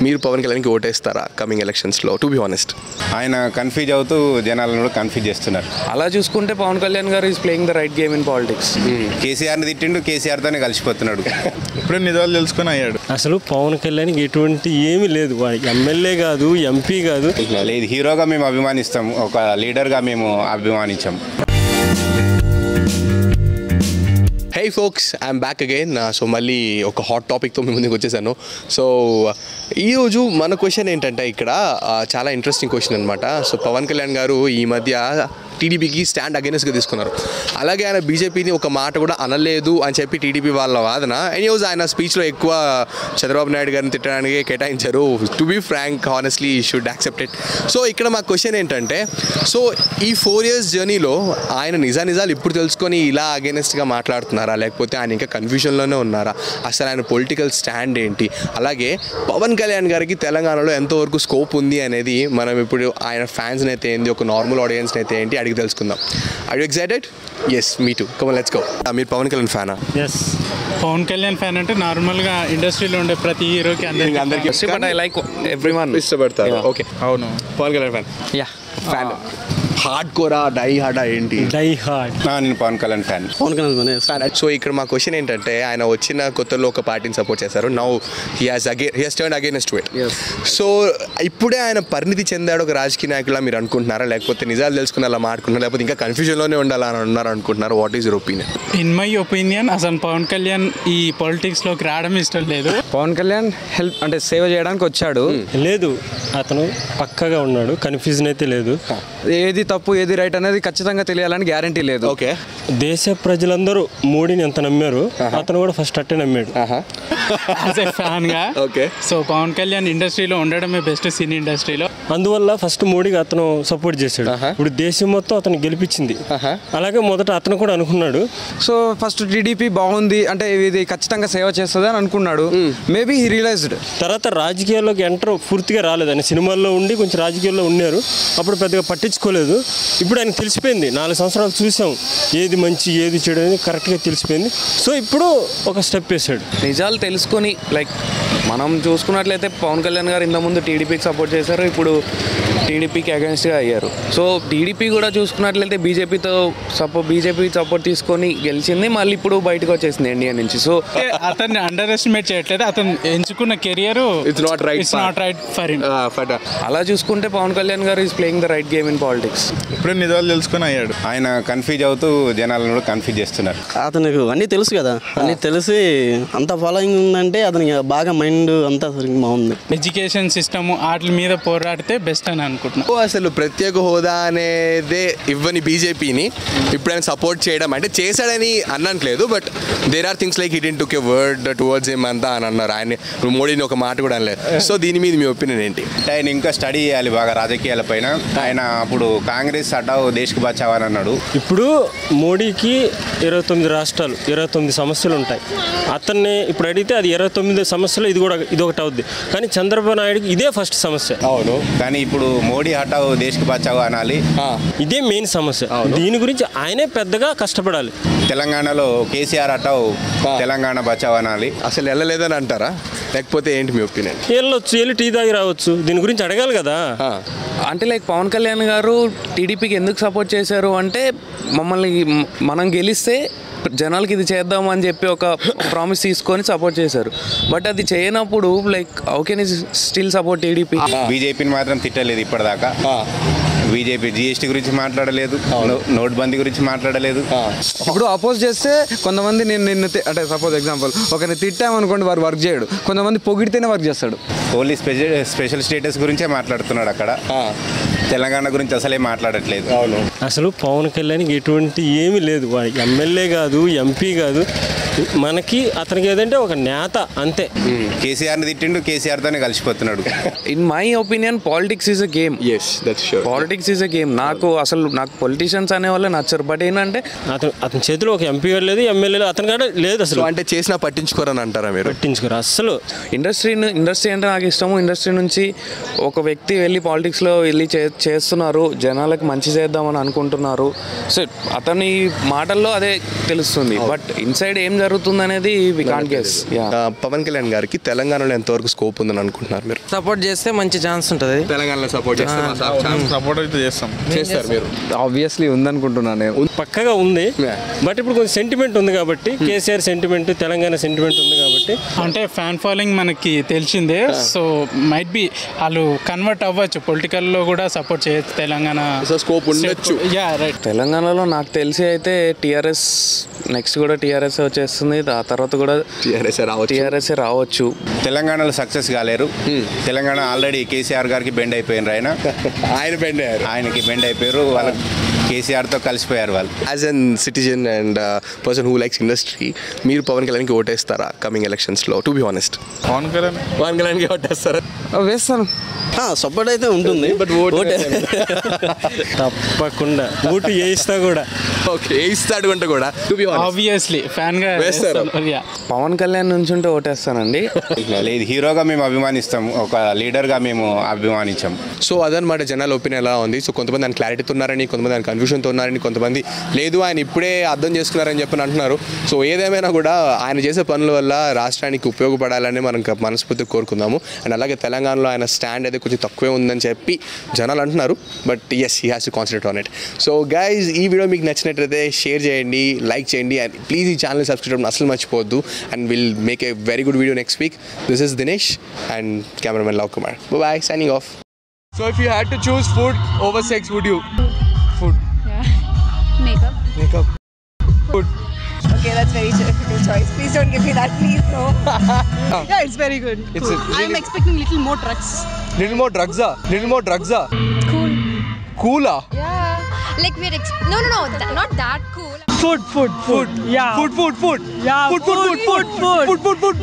మీరు పవన్ కళ్యాణ్కి ఓటేస్తారా కమింగ్ ఎలక్షన్స్లో? టు బి ఆనెస్ట్, ఆయన కన్ఫ్యూజ్ అవుతూ జనాలను కన్ఫ్యూజ్ చేస్తున్నారు. అలా చూసుకుంటే పవన్ కళ్యాణ్ గారు is playing the right game in politics. కేసీఆర్ని తిట్టిండు, కేసీఆర్తోనే కలిసిపోతున్నాడు. ఇప్పుడే నిజాలు తెలుసుకొని అయ్యాడు. అసలు పవన్ కళ్యాణ్కి ఎటువంటి ఏమీ లేదు. వాడికి ఎమ్మెల్యే కాదు, ఎంపీ కాదు. లేదు, హీరోగా మేము అభిమానిస్తాం, ఒక లీడర్గా మేము అభిమానించాం. Hey folks, I'm back again. So మళ్ళీ ఒక హాట్ టాపిక్తో మీ ముందుకు వచ్చేసాను. సో ఈరోజు మన క్వశ్చన్ ఏంటంటే ఇక్కడ చాలా ఇంట్రెస్టింగ్ క్వశ్చన్ అనమాట. సో పవన్ కళ్యాణ్ గారు ఈ మధ్య టీడీపీకి స్టాండ్ అగైనెస్ట్గా తీసుకున్నారు. అలాగే ఆయన బీజేపీని ఒక మాట కూడా అనలేదు అని చెప్పి టీడీపీ వాళ్ళ వాదన. ఎనీవేస్ ఆయన స్పీచ్లో ఎక్కువ చంద్రబాబు నాయుడు గారిని తిట్టడానికి కేటాయించారు. To be frank, honestly should accept it. So ఇక్కడ మా క్వశ్చన్ ఏంటంటే, సో ఈ 4 years జర్నీలో ఆయన నిజాలు ఇప్పుడు తెలుసుకొని ఇలా అగైనెస్ట్గా మాట్లాడుతున్నారా, లేకపోతే ఆయన ఇంకా కన్ఫ్యూజన్లోనే ఉన్నారా, అసలు ఆయన పొలిటికల్ స్టాండ్ ఏంటి, అలాగే పవన్ కళ్యాణ్ గారికి తెలంగాణలో ఎంతవరకు స్కోప్ ఉంది అనేది మనం ఇప్పుడు ఆయన ఫ్యాన్స్ని అయితే ఏంది, ఒక నార్మల్ ఆడియన్స్ని అయితే ఏంటి అడిగి తెలుసుకుందాం. Are you excited? Yes, me too. Come on, let's go. మీరు పవన్ కళ్యాణ్ ఫ్యానా? ఎస్, పవన్ కళ్యాణ్ ఫ్యాన్ అంటే నార్మల్గా ఇండస్ట్రీలో ఉండే ప్రతి హీరోకి అందరికీ బట్ ఐ లైక్ ఎవ్రీవన్. ఇష్టపడతారు. ఓకే, అవును, Pawan Kalyan fan. Yeah, fan hard కోరా, డై హార్డా ఏంటి? Die hard. నేను పవన్ కళ్యాణ్ ఫ్యాన్. సో ఇక్కడ మా క్వశ్చన్ ఏంటంటే, ఆయన వచ్చిన కొత్తలో ఒక పార్టీని సపోర్ట్ చేశారు. Now he has turned against to it. So ఇప్పుడే ఆయన పరిణితి చెందాడు ఒక రాజకీయ నాయకులా మీరు అనుకుంటున్నారా, లేకపోతే నిజాలు తెలుసుకుని అలా మాట్లాడుకుంటున్నారా, లేకపోతే ఇంకా కన్ఫ్యూజన్లోనే ఉండాలని ఉన్నారు అనుకుంటున్నారు? What is your opinion? In my opinion అసలు పవన్ కళ్యాణ్ ఈ పాలిటిక్స్లోకి రావడం ఇష్టం లేదు. పవన్ కళ్యాణ్ హెల్ప్ అంటే సేవ చేయడానికి వచ్చాడు. లేదు, అతను పక్కగా ఉన్నాడు, కన్ఫ్యూజన్ అయితే లేదు. ఏది తప్పు ఏది రైట్ అనేది ఖచ్చితంగా తెలియాలని గ్యారంటీ లేదు. ఓకే, దేశ ప్రజలందరూ మోడీని ఎంత నమ్మారు, అతను కూడా ఫస్ట్ అట్టే నమ్మాడు. యాజ్ ఎ ఫ్యాన్గా. ఓకే, సో పవన్ కళ్యాణ్ ఇండస్ట్రీలో ఉండడమే బెస్ట్, సినీ ఇండస్ట్రీలో. అందువల్ల ఫస్ట్ మోడీకి అతను సపోర్ట్ చేశాడు. ఇప్పుడు దేశం మొత్తం అతను గెలిపించింది. అలాగే మొదట అతను కూడా అనుకున్నాడు. సో ఫస్ట్ టీడీపీ బాగుంది అంటే ఇది ఖచ్చితంగా సేవ చేస్తుంది అని అనుకున్నాడు. Maybe he realised. తర్వాత రాజకీయాల్లోకి ఎంటర్ పూర్తిగా రాలేదు. ఆయన సినిమాల్లో ఉండి కొంచెం రాజకీయాల్లో ఉన్నారు. అప్పుడు పెద్దగా పట్టించుకోలేదు. ఇప్పుడు ఆయనకు తెలిసిపోయింది. 4 సంవత్సరాలు చూసాం, ఏది మంచి ఏది చెడు అనేది కరెక్ట్గా తెలిసిపోయింది. సో ఇప్పుడు ఒక స్టెప్ వేసాడు. నిజాలు తెలుసుకొని లైక్ మనం చూసుకున్నట్లయితే పవన్ కళ్యాణ్ గారు ఇంతకుముందు టీడీపీకి సపోర్ట్ చేశారు, ఇప్పుడు టీడీపీకి అగెన్స్ట్గా అయ్యారు. సో టీడీపీ కూడా చూసుకున్నట్లయితే బీజేపీ సపోర్ట్ తీసుకొని గెలిచింది, మళ్ళీ ఇప్పుడు బయటకు వచ్చేసింది ఇండియా నుంచి. సో అతన్ని అండర్ ఎస్టిమేట్ చేయట్లేదు. అతను ఎంచుకున్న career it's not right for him. అలా చూసుకుంటే పవన్ కళ్యాణ్ గారు is playing the right game in politics. ఇప్పుడే నిజాలు తెలుసుకొని అయ్యాడు. ఆయన కన్ఫ్యూజ్ అవుతూ జనాలను కన్ఫ్యూజ్ చేస్తున్నారు. అతనికి అన్నీ తెలుసు కదా, అన్నీ తెలిసి అంత ఫాలోయింగ్ ఉందంటే అతనికి బాగా మైండ్ అంతా బాగుంది. ఎడ్యుకేషన్ సిస్టమ్ వాటి మీద పోరాడితే బెస్ట్ అని అనుకుంటున్నాను. అసలు ప్రత్యేక హోదా అనేదే ఇవ్వని బీజేపీని ఇప్పుడు ఆయన సపోర్ట్ చేయడం అంటే చేశాడని అనట్లేదు, but there are things like he didn't took a word towards him అంతా అని అన్నారు. ఆయన మోడీని ఒక మాట కూడా అనలేదు. సో దీని మీద మీ ఒపీనియన్ ఏంటి? ఆయన ఇంకా స్టడీ చేయాలి బాగా రాజకీయాల పైన. ఆయన అప్పుడు కాంగ్రెస్ హటావ్ దేశ్కి బచావ్ అని అన్నాడు. ఇప్పుడు మోడీకి 29 రాష్ట్రాలు 29 సమస్యలు ఉంటాయి. అతన్ని ఇప్పుడు అడిగితే అది 29 సమస్యలు ఇది ఒకటి అవుద్ది. కానీ చంద్రబాబు నాయుడుకి ఇదే ఫస్ట్ సమస్య. అవును, కానీ ఇప్పుడు మోడీ హటావ్ దేశ్కి బచావ్ అనాలి. ఇదే మెయిన్ సమస్య. దీని గురించి ఆయనే పెద్దగా కష్టపడాలి. తెలంగాణలో కేసీఆర్ హటావ్ తెలంగాణ బచావ్ అనాలి. అసలు వెళ్ళలేదని అంటారా, లేకపోతే ఏంటి మీ ఒపీనియన్? వెళ్ళి టీ తాగి రావచ్చు. దీని గురించి అడగాలి కదా. అంటే లైక్ పవన్ కళ్యాణ్ గారు టీడీపీకి ఎందుకు సపోర్ట్ చేశారు అంటే, మనం గెలిస్తే జనాలకి ఇది చేద్దాం అని చెప్పి ఒక ప్రామిస్ తీసుకొని సపోర్ట్ చేశారు. బట్ అది చేయనప్పుడు like how can you still support TDP? బీజేపీని మాత్రం తిట్టలేదు ఇప్పటిదాకా. బీజేపీ జీఎస్టీ గురించి మాట్లాడలేదు, నోట్ బందీ గురించి మాట్లాడలేదు. ఇప్పుడు అపోజ్ చేస్తే కొంతమంది నిన్ను అంటే సపోజ్ ఎగ్జాంపుల్ ఒకరిని తిట్టామనుకోండి, వారు వర్క్ చేయడు. కొంతమంది పొగిడితేనే వర్క్ చేస్తాడు. ఓన్లీ స్పెషల్ స్టేటస్ గురించే మాట్లాడుతున్నాడు అక్కడ. తెలంగాణ గురించి అసలే మాట్లాడట్లేదు. అవును, అసలు పవన్ కళ్యాణ్కి ఎటువంటి ఏమీ లేదు. వాడికి ఎమ్మెల్యే కాదు, ఎంపీ కాదు. మనకి అతనికి ఏదంటే ఒక నేత అంతే. కేసీఆర్ని తిట్టిండు, కేసీఆర్తోనే కలిసిపోతున్నాడు. In my opinion politics is a game. Yes, that's sure. Politics is a game. నాకు పొలిటీషియన్స్ అనే వాళ్ళే నచ్చరు. బట్ ఏంటంటే అతని చేతిలో ఒక ఎంపీ లేదు, ఎమ్మెల్యే లేదు, అతని కాడ లేదు అసలు. అంటే చేసినా పట్టించుకోరని అంటారా మీరు? పట్టించుకోరు అసలు. ఇండస్ట్రీ అంటే నాకు ఇష్టము. ఇండస్ట్రీ నుంచి ఒక వ్యక్తి వెళ్ళి పాలిటిక్స్లో వెళ్ళి చేస్తున్నారు, జనాలకి మంచి చేద్దామని అనుకుంటున్నారు. సో అతని మాటల్లో అదే తెలుస్తుంది, బట్ ఇన్సైడ్ ఏం జరుగుతుంది అనేది we can't guess. Pavan Kalyan గారికి తెలంగాణలో ఎంతవరకు స్కోప్ ఉందని అనుకుంటున్నారు మీరు? సపోర్ట్ చేస్తే మంచి ఛాన్స్ ఉంటుంది. తెలంగాణలో సపోర్ట్ సపోర్ట్ అయితే చేస్తాం. చేస్తారు మీరు? ఆబ్వియస్లీ ఉందనుకుంటున్నాను నేను. పక్కగా ఉంది, బట్ ఇప్పుడు కొంచెం సెంటిమెంట్ ఉంది కాబట్టి, కేసీఆర్ సెంటిమెంట్, తెలంగాణ సెంటిమెంట్ ఉంది కాబట్టి అంటే ఫ్యాన్ ఫాలోయింగ్ మనకి తెలిసిందే. సో మైట్ బి వాళ్ళు కన్వర్ట్ అవ్వచ్చు, పొలిటికల్లో కూడా సపోర్ట్ చేయొచ్చు తెలంగాణ. సో స్కోప్ ఉండొచ్చు. Yeah right. తెలంగాణలో నాకు తెలిసి అయితే టీఆర్ఎస్ నెక్స్ట్ కూడా టీఆర్ఎస్ వచ్చేస్తుంది, ఆ తర్వాత కూడా టీఆర్ఎస్ రావచ్చు. తెలంగాణలో సక్సెస్ కాలేరు. తెలంగాణ ఆల్రెడీ కేసీఆర్ గారికి బెండ్ అయిపోయినారు. ఆయన బెండ్ అయ్యారు, ఆయనకి బెండ్ అయిపోయారు. వాళ్ళకి కేసీఆర్తో కలిసిపోయారు వాళ్ళు. As an citizen and person who likes industry, మీరు పవన్ కళ్యాణ్కి ఓటేస్తారా కమింగ్ ఎలక్షన్స్లో? టు బి ఆనెస్ట్, పవన్ కళ్యాణ్కి ఓటేస్తారా? వేస్తాను. సపోర్ట్ అయితే ఉంటుంది, బట్ తప్పకుండా ఓటు వేయిస్తా కూడా. ఓకే, వేయిస్తాడు అంటే కూడా to be honest obviously fan గా వేస్తారు. పవన్ కళ్యాణ్ నుంచి ఉంటే ఓటేస్తానండి. లేదు, హీరోగా మేము అభిమానిస్తాం, ఒక లీడర్గా మేము అభిమానించాం. సో అదనమాట జనాల ఒపీనియన్ ఎలా ఉంది. సో కొంతమంది ఆయన క్లారిటీతో ఉన్నారని, కొంతమంది ఆయన కన్ఫ్యూషన్తో ఉన్నారని, కొంతమంది లేదు ఆయన ఇప్పుడే అర్థం చేసుకున్నారని చెప్పని అంటున్నారు. సో ఏదేమైనా కూడా ఆయన చేసే పనుల వల్ల రాష్ట్రానికి ఉపయోగపడాలని మనం మనస్ఫూర్తిగా కోరుకుందాము. అండ్ అలాగే తెలంగాణలో ఆయన స్టాండ్ అయితే కొంచెం తక్కువే ఉందని చెప్పి జనాలు అంటున్నారు, but as he has to concentrate on it. So guys, ఈ వీడియో మీకు నచ్చినట్లయితే షేర్ చేయండి, లైక్ చేయండి, అండ్ ప్లీజ్ ఈ ఛానల్ సబ్స్క్రైబ్ అసలు మర్చిపోవద్దు. And will make a very good video next week. This is Dinesh and cameraman Lav Kumar. Bye, signing off. So if you had to choose food over sex, would you? Food. Yeah. Makeup. Food. Okay, that's very difficult choice. Please don't give me that, please. No. Yeah, it's very good. It's cool. I'm expecting little more drugs. Little more drugs. Cool. Cool. Yeah. Like we're no, not that cool. Food. Yeah. Food. Yeah. Food.